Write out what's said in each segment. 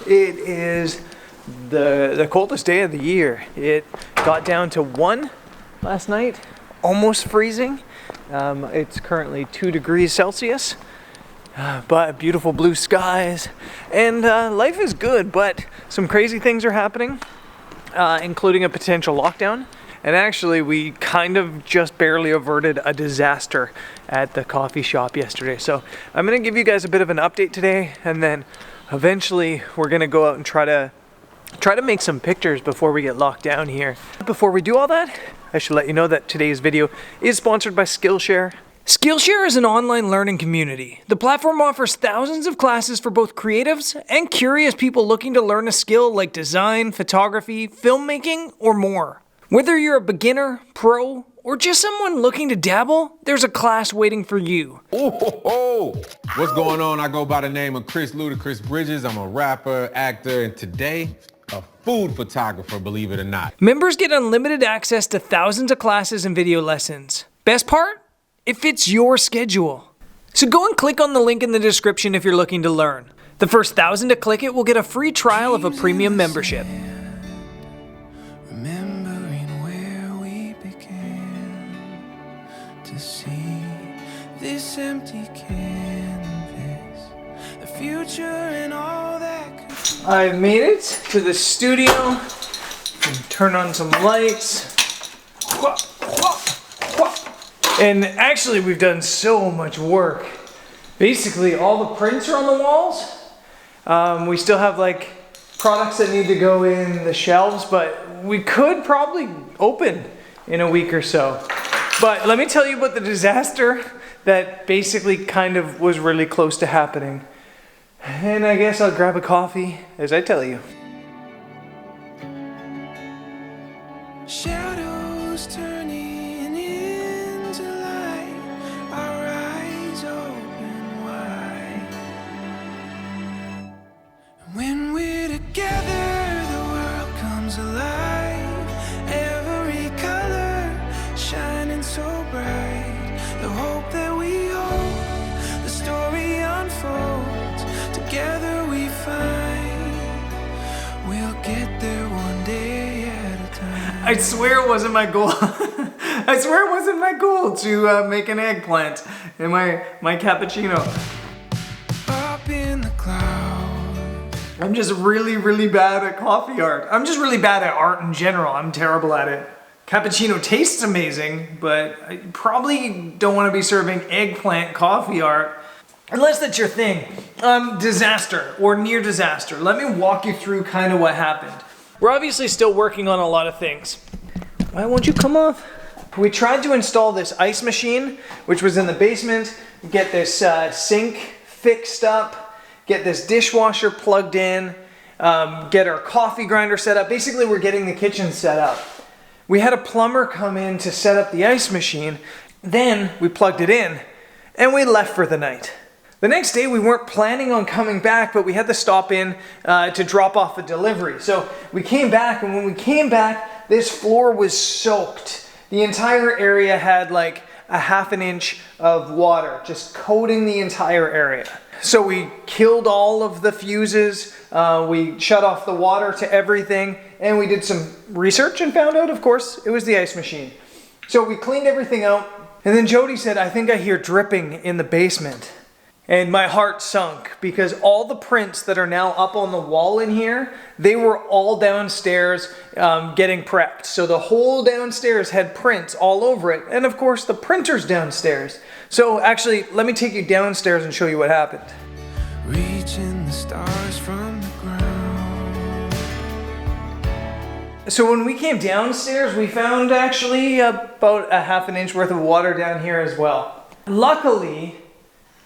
It is the coldest day of the year. It got down to 1 last night, almost freezing. It's currently 2 degrees Celsius, but beautiful blue skies, and life is good, but some crazy things are happening, including a potential lockdown. And actually, we kind of just barely averted a disaster at the coffee shop yesterday. So I'm gonna give you guys a bit of an update today, and then eventually we're gonna go out and try to make some pictures before we get locked down here. Before we do all that, I should let you know that today's video is sponsored by Skillshare. Skillshare is an online learning community. The platform offers thousands of classes for both creatives and curious people looking to learn a skill like design, photography, filmmaking, or more. Whether you're a beginner, pro, or just someone looking to dabble, there's a class waiting for you. Oh, what's going on? I go by the name of Chris Ludacris Bridges. I'm a rapper, actor, and today, a food photographer, believe it or not. Members get unlimited access to thousands of classes and video lessons. Best part? It fits your schedule. So go and click on the link in the description if you're looking to learn. The first 1,000 to click it will get a free trial of a premium membership. This empty canvas, the future and all that. I made it to the studio. Turn on some lights. And actually, we've done so much work. Basically, all the prints are on the walls. We still have like products that need to go in the shelves, but we could probably open in a week or so. But let me tell you about the disaster that basically kind of was really close to happening. And I guess I'll grab a coffee as I tell you. Shadows turning into light, our eyes open wide. When we're together, the world comes alive. Every color shining so bright. The hope that we hold, the story unfolds. Together we find we'll get there one day at a time. I swear it wasn't my goal. I swear it wasn't my goal to make an eggplant in my cappuccino. Up in the clouds. I'm just really bad at coffee art. I'm just really bad at art in general. I'm terrible at it. Cappuccino tastes amazing, but I probably don't want to be serving eggplant coffee art. Unless that's your thing. Disaster or near disaster. Let me walk you through kind of what happened. We're obviously still working on a lot of things. Why won't you come off? We tried to install this ice machine, which was in the basement, get this sink fixed up, get this dishwasher plugged in, get our coffee grinder set up. Basically, we're getting the kitchen set up. We had a plumber come in to set up the ice machine, then we plugged it in, and we left for the night. The next day we weren't planning on coming back, but we had to stop in to drop off a delivery. So we came back, and when we came back, this floor was soaked. The entire area had like a ½ an inch of water just coating the entire area. So we killed all of the fuses, we shut off the water to everything, and we did some research and found out, of course, it was the ice machine. So we cleaned everything out, and then Jody said, I think I hear dripping in the basement. And my heart sunk, because all the prints that are now up on the wall in here, they were all downstairs getting prepped. So the whole downstairs had prints all over it, and of course the printer's downstairs. So actually, let me take you downstairs and show you what happened. Reaching the stars from the ground. So when we came downstairs, we found actually about a ½ an inch worth of water down here as well. Luckily,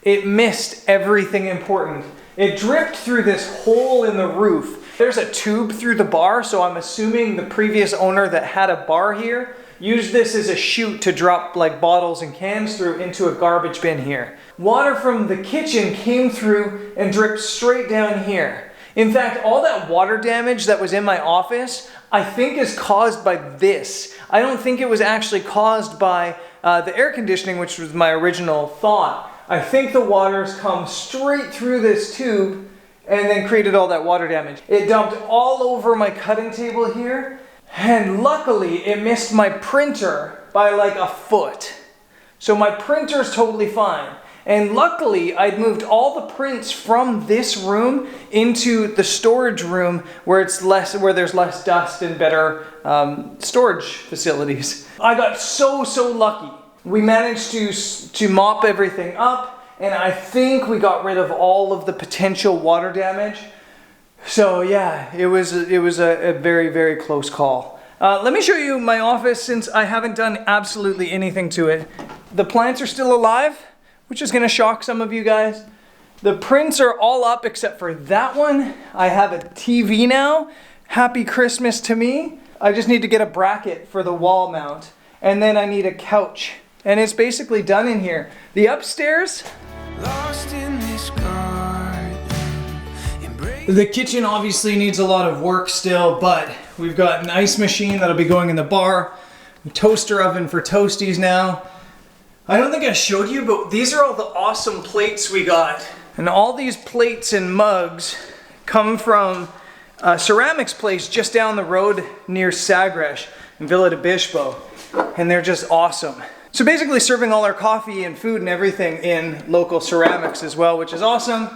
it missed everything important. It dripped through this hole in the roof. There's a tube through the bar, so I'm assuming the previous owner that had a bar here used this as a chute to drop like bottles and cans through into a garbage bin here. Water from the kitchen came through and dripped straight down here. In fact, all that water damage that was in my office, I think is caused by this. I don't think it was actually caused by the air conditioning, which was my original thought. I think the water's come straight through this tube and then created all that water damage. It dumped all over my cutting table here, and luckily it missed my printer by like a foot. So my printer's totally fine. And luckily, I'd moved all the prints from this room into the storage room where there's less dust and better storage facilities. I got so lucky. We managed to mop everything up, and I think we got rid of all of the potential water damage. So yeah, it was a very close call. Let me show you my office since I haven't done absolutely anything to it. The plants are still alive, which is gonna shock some of you guys. The prints are all up except for that one. I have a TV now. Happy Christmas to me. I just need to get a bracket for the wall mount, and then I need a couch. And it's basically done in here. The upstairs, Lost in this garden. the kitchen obviously needs a lot of work still, but we've got an ice machine that'll be going in the bar, a toaster oven for toasties now. I don't think I showed you, but these are all the awesome plates we got. And all these plates and mugs come from a ceramics place just down the road near Sagres in Villa de Bispo. And they're just awesome. So basically serving all our coffee and food and everything in local ceramics as well, which is awesome.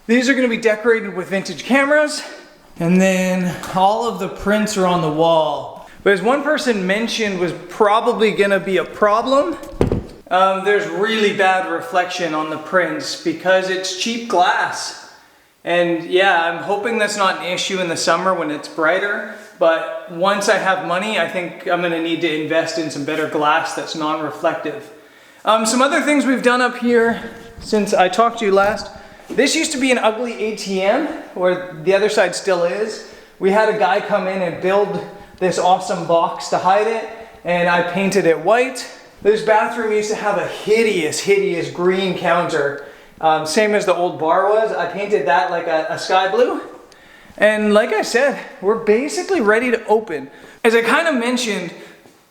These are gonna be decorated with vintage cameras. And then all of the prints are on the wall. But as one person mentioned was probably gonna be a problem, there's really bad reflection on the prints because it's cheap glass. And yeah, I'm hoping that's not an issue in the summer when it's brighter, but once I have money, I think I'm gonna need to invest in some better glass that's non-reflective. Some other things we've done up here since I talked to you last. This used to be an ugly ATM, or the other side still is. We had a guy come in and build this awesome box to hide it, and I painted it white. This bathroom used to have a hideous green counter, same as the old bar was. I painted that like a sky blue. And like I said, we're basically ready to open. As I kind of mentioned,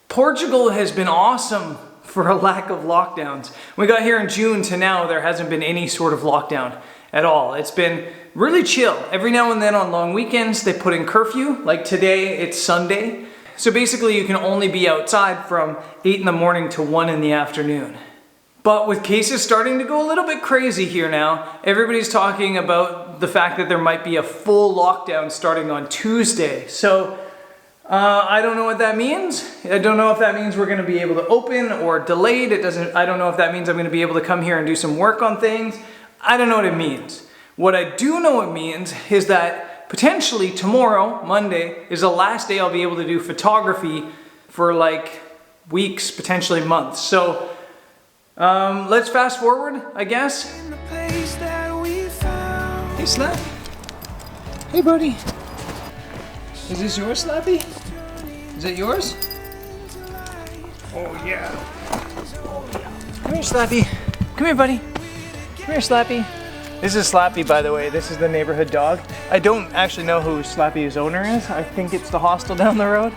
Portugal has been awesome for a lack of lockdowns. We got here in June to now, there hasn't been any sort of lockdown at all. It's been really chill. Every now and then on long weekends, they put in curfew. Like today, it's Sunday. So basically you can only be outside from 8 in the morning to 1 in the afternoon. But with cases starting to go a little bit crazy here now, everybody's talking about the fact that there might be a full lockdown starting on Tuesday. So I don't know what that means. I don't know if that means we're gonna be able to open or delayed. I don't know if that means I'm gonna be able to come here and do some work on things. I don't know what it means. What I do know it means is that potentially tomorrow, Monday, is the last day I'll be able to do photography for like weeks, potentially months. So let's fast forward, I guess. In the place that we found. Hey, Slap. Hey, buddy. Is this yours, Slappy? Is it yours? Oh, yeah. Come here, Slappy. Come here, buddy. Come here, Slappy. This is Slappy, by the way. This is the neighborhood dog. I don't actually know who Slappy's owner is. I think it's the hostel down the road.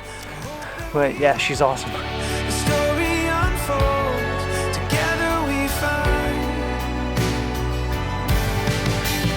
But yeah, she's awesome. The story unfolds. Together we find.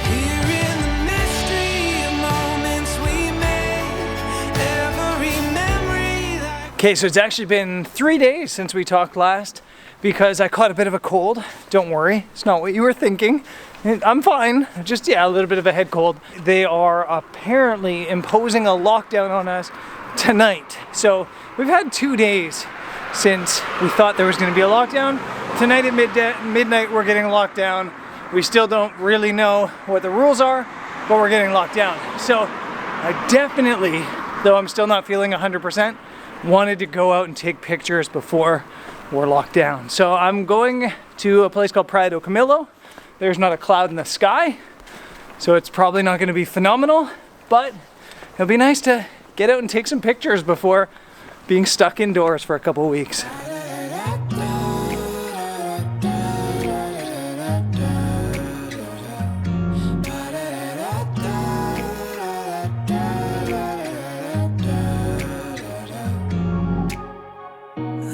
Here in the mystery of moments we made. Every memory that. Okay, so it's actually been 3 days since we talked last because I caught a bit of a cold. Don't worry, it's not what you were thinking. I'm fine, just yeah, a little bit of a head cold. They are apparently imposing a lockdown on us tonight. So we've had 2 days since we thought there was gonna be a lockdown. Tonight at midnight we're getting locked down. We still don't really know what the rules are, but we're getting locked down. So I definitely, though I'm still not feeling 100%, wanted to go out and take pictures before we're locked down. So I'm going to a place called Praia do Camilo. There's not a cloud in the sky, so it's probably not gonna be phenomenal, but it'll be nice to get out and take some pictures before being stuck indoors for a couple of weeks.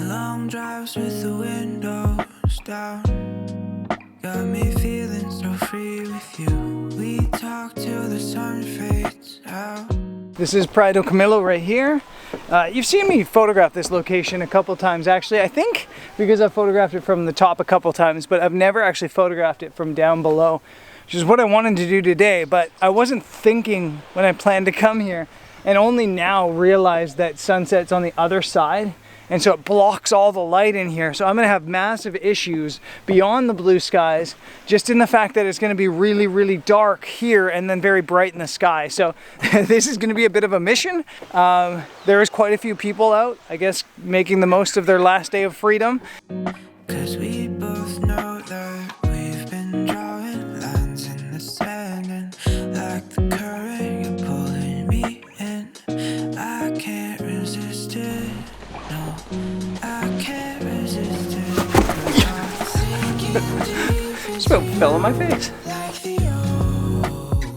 Long drives with the windows down. Got me feeling so free with you. We talk till the sun fades out. This is Praia do Camilo right here. You've seen me photograph this location a couple times actually. I think because I've photographed it from the top a couple times, but I've never actually photographed it from down below, which is what I wanted to do today, but I wasn't thinking when I planned to come here, and only now realized that sunset's on the other side, and so it blocks all the light in here. So I'm gonna have massive issues beyond the blue skies, just in the fact that it's gonna be really, really dark here and then very bright in the sky. So this is gonna be a bit of a mission. There is quite a few people out, I guess, making the most of their last day of freedom. 'Cause we both know that we've been drawing lines in the sand, and like the current, you're pulling me in. I can't resist it. No, I can't resist it. I'm thinking deep Just about fell on my face. like the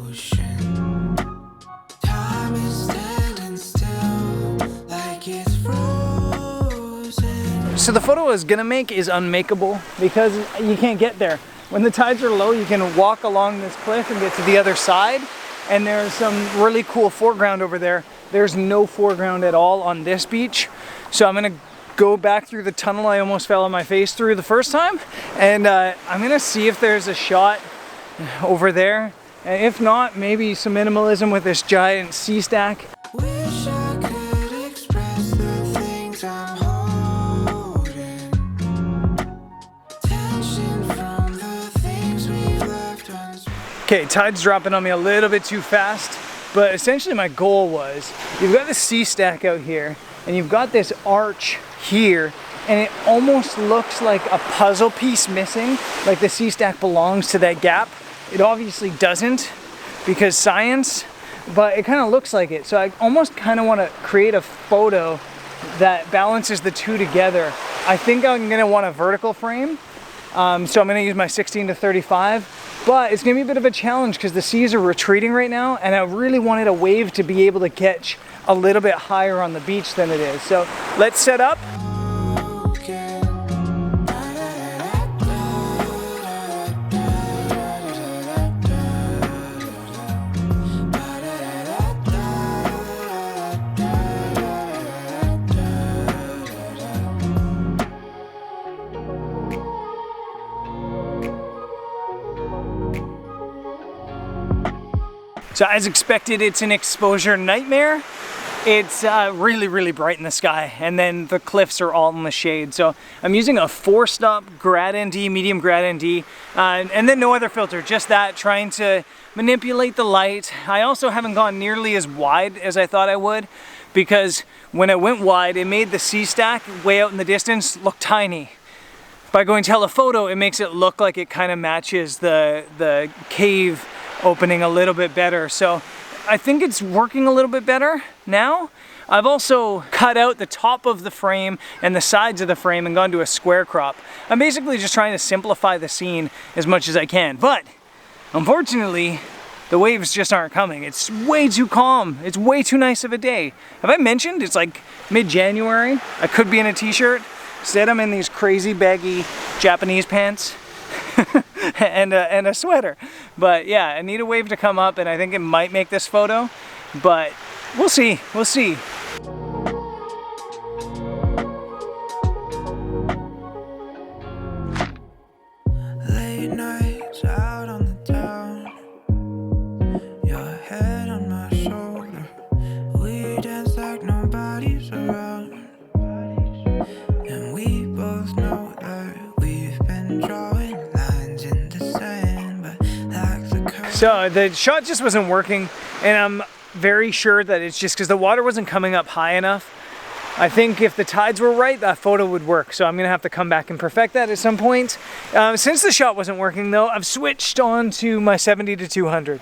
ocean. Time is standing still, like it's frozen. So the photo I was gonna make is unmakeable because you can't get there. When the tides are low, you can walk along this cliff and get to the other side, and there's some really cool foreground over there. There's no foreground at all on this beach. So I'm gonna go back through the tunnel I almost fell on my face through the first time, and I'm gonna see if there's a shot over there. And if not, maybe some minimalism with this giant sea stack. Wish I could express the things I'm holding. Tension from the things we've left unspoken. Okay, tide's dropping on me a little bit too fast, but essentially my goal was, you've got the sea stack out here, and you've got this arch here, and it almost looks like a puzzle piece missing, like the sea stack belongs to that gap. It obviously doesn't, because science, but it kind of looks like it. So I almost kind of want to create a photo that balances the two together. I think I'm gonna want a vertical frame, so I'm gonna use my 16-35, but it's gonna be a bit of a challenge because the seas are retreating right now, and I really wanted a wave to be able to catch a little bit higher on the beach than it is. So let's set up. So as expected, it's an exposure nightmare. It's really, really bright in the sky, and then the cliffs are all in the shade. So I'm using a 4-stop grad ND, medium grad ND, and then no other filter, just that, trying to manipulate the light. I also haven't gone nearly as wide as I thought I would, because when it went wide, it made the sea stack way out in the distance look tiny. By going telephoto, it makes it look like it kind of matches the cave opening a little bit better. So I think it's working a little bit better now. I've also cut out the top of the frame and the sides of the frame and gone to a square crop. I'm basically just trying to simplify the scene as much as I can, but unfortunately the waves just aren't coming. It's way too calm. It's way too nice of a day. Have I mentioned it's like mid-January? I could be in a t-shirt. Instead I'm in these crazy baggy Japanese pants and a sweater. But yeah, I need a wave to come up, and I think it might make this photo, but we'll see, we'll see. Late nights out on the town, your head on my shoulder. We dance like nobody's around, and we both know that we've been drawing lines in the sand, but like the curve. So the shot just wasn't working, and I'm very sure that it's just because the water wasn't coming up high enough. I think if the tides were right, that photo would work. So I'm gonna have to come back and perfect that at some point. Since the shot wasn't working though, I've switched on to my 70-200.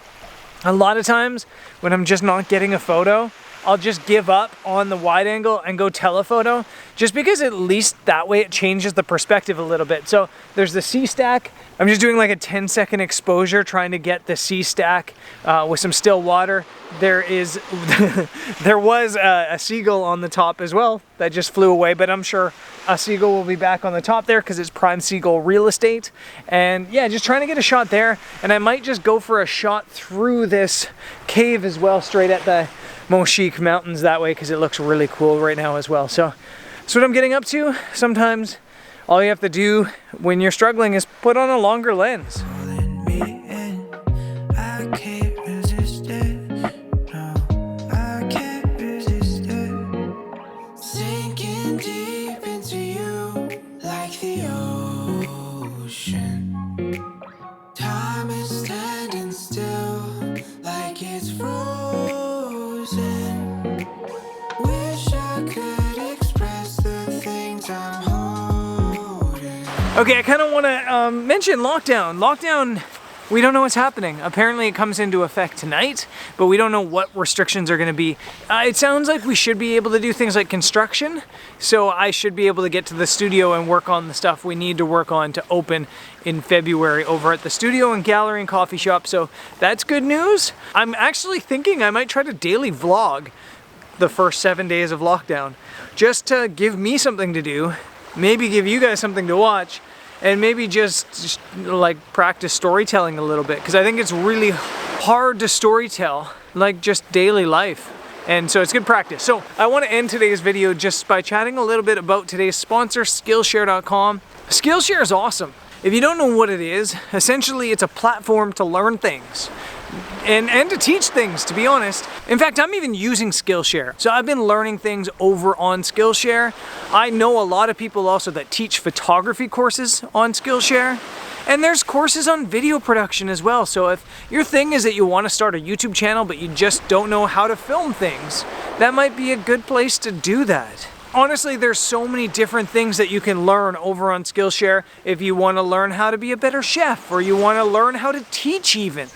A lot of times when I'm just not getting a photo, I'll just give up on the wide angle and go telephoto, just because at least that way it changes the perspective a little bit. So there's the C stack. I'm just doing like a 10-second exposure, trying to get the C stack with some still water. There was a seagull on the top as well that just flew away, but I'm sure a seagull will be back on the top there because it's prime seagull real estate. And yeah, just trying to get a shot there. And I might just go for a shot through this cave as well, straight at the Moshik Mountains that way, because it looks really cool right now as well. So that's what I'm getting up to. Sometimes all you have to do when you're struggling is put on a longer lens. Pulling me in, I can't resist it. No, I can't resist it. Sinking deep into you like the ocean. Time is standing still like it's frozen. Wish I could express the things I'm holding. Okay, I kind of want to mention lockdown. Lockdown, we don't know what's happening. Apparently it comes into effect tonight, but we don't know what restrictions are going to be. It sounds like we should be able to do things like construction, so I should be able to get to the studio and work on the stuff we need to work on to open in February over at the studio and gallery and coffee shop, so that's good news. I'm actually thinking I might try to daily vlog the first 7 days of lockdown, just to give me something to do, maybe give you guys something to watch, and maybe just like practice storytelling a little bit, because I think it's really hard to storytell like just daily life, and so it's good practice. So I want to end today's video just by chatting a little bit about today's sponsor, Skillshare.com. Skillshare is awesome. If you don't know what it is, essentially it's a platform to learn things and to teach things, to be honest. In fact, I'm even using Skillshare. So I've been learning things over on Skillshare. I know a lot of people also that teach photography courses on Skillshare. And there's courses on video production as well. So if your thing is that you want to start a YouTube channel, but you just don't know how to film things, that might be a good place to do that. Honestly, there's so many different things that you can learn over on Skillshare. If you want to learn how to be a better chef, or you want to learn how to teach even,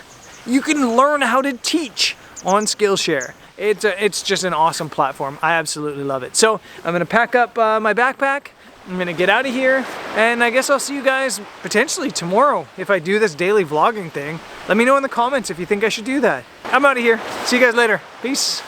you can learn how to teach on Skillshare. It's just an awesome platform. I absolutely love it. So I'm gonna pack up my backpack. I'm gonna get out of here, and I guess I'll see you guys potentially tomorrow if I do this daily vlogging thing. Let me know in the comments if you think I should do that. I'm out of here. See you guys later. Peace.